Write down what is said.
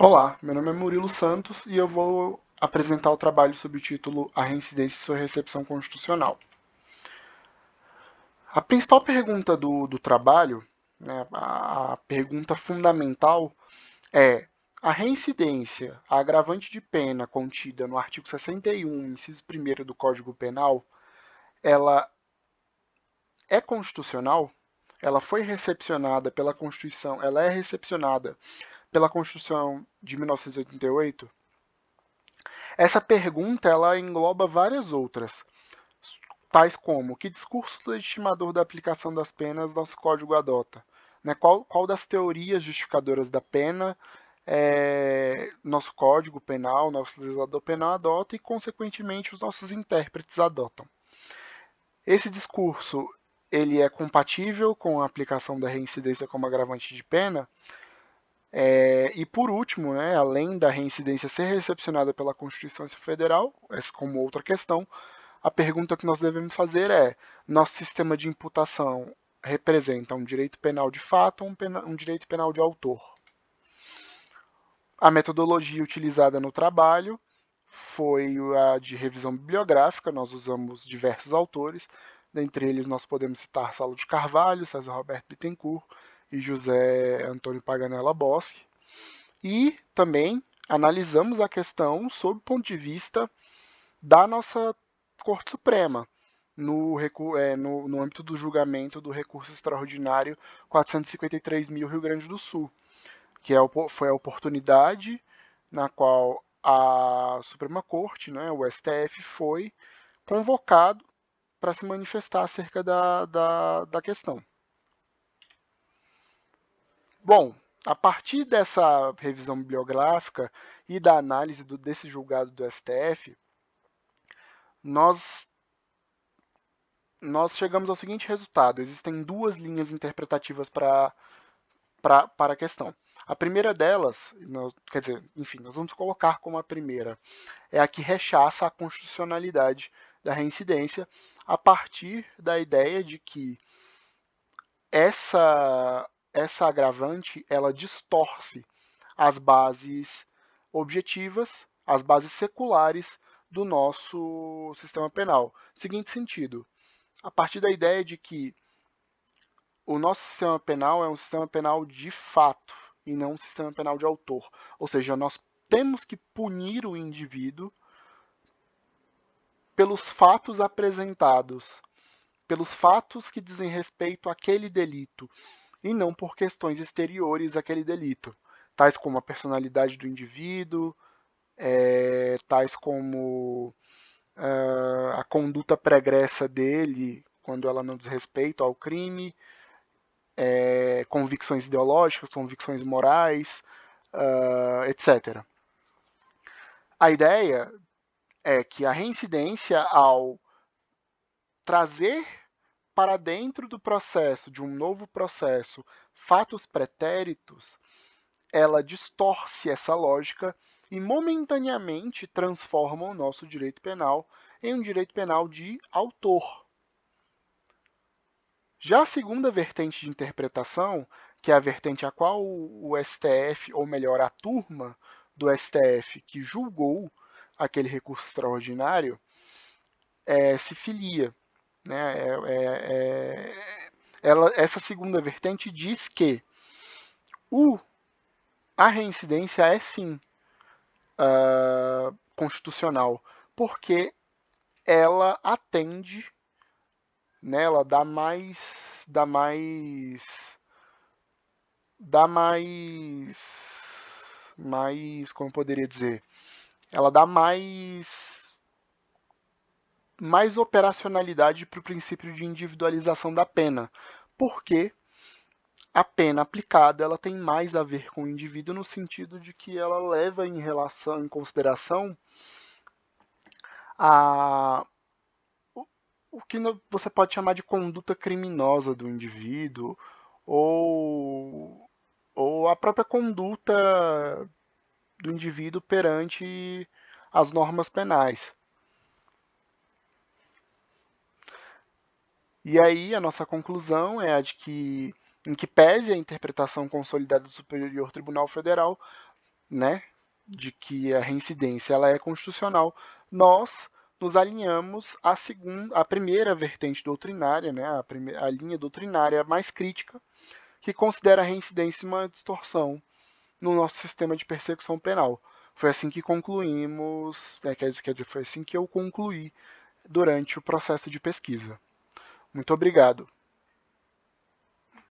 Olá, meu nome é Murilo Santos e eu vou apresentar o trabalho sob o título A Reincidência e sua Recepção Constitucional. A principal pergunta do trabalho, né, a pergunta fundamental é: a reincidência, a agravante de pena contida no artigo 61, inciso 1º do Código Penal, ela é constitucional? Ela foi recepcionada pela Constituição, ela é recepcionada pela Constituição de 1988? Essa pergunta ela engloba várias outras, tais como: que discurso legitimador da aplicação das penas nosso código adota? Né? Qual das teorias justificadoras da pena nosso código penal, nosso legislador penal adota e, consequentemente, os nossos intérpretes adotam? Esse discurso ele é compatível com a aplicação da reincidência como agravante de pena? E por último, né, além da reincidência ser recepcionada pela Constituição Federal, essa como outra questão, a pergunta que nós devemos fazer é: nosso sistema de imputação representa um direito penal de fato ou um direito penal de autor? A metodologia utilizada no trabalho foi a de revisão bibliográfica, nós usamos diversos autores, dentre eles nós podemos citar Saulo de Carvalho, César Roberto Bittencourt e José Antônio Paganella Boschi, e também analisamos a questão sob o ponto de vista da nossa Corte Suprema, no âmbito do julgamento do recurso extraordinário 453.000 Rio Grande do Sul, que foi a oportunidade na qual a Suprema Corte, né, o STF, foi convocado para se manifestar acerca da questão. Bom, a partir dessa revisão bibliográfica e da análise desse julgado do STF, nós chegamos ao seguinte resultado: existem duas linhas interpretativas para a questão. A primeira delas, quer dizer, enfim, nós vamos colocar como a primeira, é a que rechaça a constitucionalidade da reincidência a partir da ideia de que essa agravante ela distorce as bases objetivas, as bases seculares do nosso sistema penal. Seguinte sentido: a partir da ideia de que o nosso sistema penal é um sistema penal de fato e não um sistema penal de autor. Ou seja, nós temos que punir o indivíduo pelos fatos apresentados, pelos fatos que dizem respeito àquele delito, e não por questões exteriores àquele delito, tais como a personalidade do indivíduo, tais como a conduta pregressa dele, quando ela não diz respeito ao crime, convicções ideológicas, convicções morais, etc. A ideia é que a reincidência, ao trazer para dentro do processo, de um novo processo, fatos pretéritos, ela distorce essa lógica e momentaneamente transforma o nosso direito penal em um direito penal de autor. Já a segunda vertente de interpretação, que é a vertente a qual o STF, ou melhor, a turma do STF que julgou aquele recurso extraordinário, se filia. Né? Essa segunda vertente diz que a reincidência é sim constitucional, porque ela atende, né, ela dá mais, como eu poderia dizer, ela dá mais operacionalidade para o princípio de individualização da pena, porque a pena aplicada ela tem mais a ver com o indivíduo no sentido de que ela leva em consideração a, o que você pode chamar de conduta criminosa do indivíduo ou, ou a própria conduta do indivíduo perante as normas penais. E aí a nossa conclusão é a de que, em que pese a interpretação consolidada do Superior Tribunal Federal, né, de que a reincidência ela é constitucional, nós nos alinhamos à primeira vertente doutrinária, né, a linha doutrinária mais crítica, que considera a reincidência uma distorção no nosso sistema de persecução penal. Foi assim que concluímos, quer dizer, foi assim que eu concluí durante o processo de pesquisa. Muito obrigado.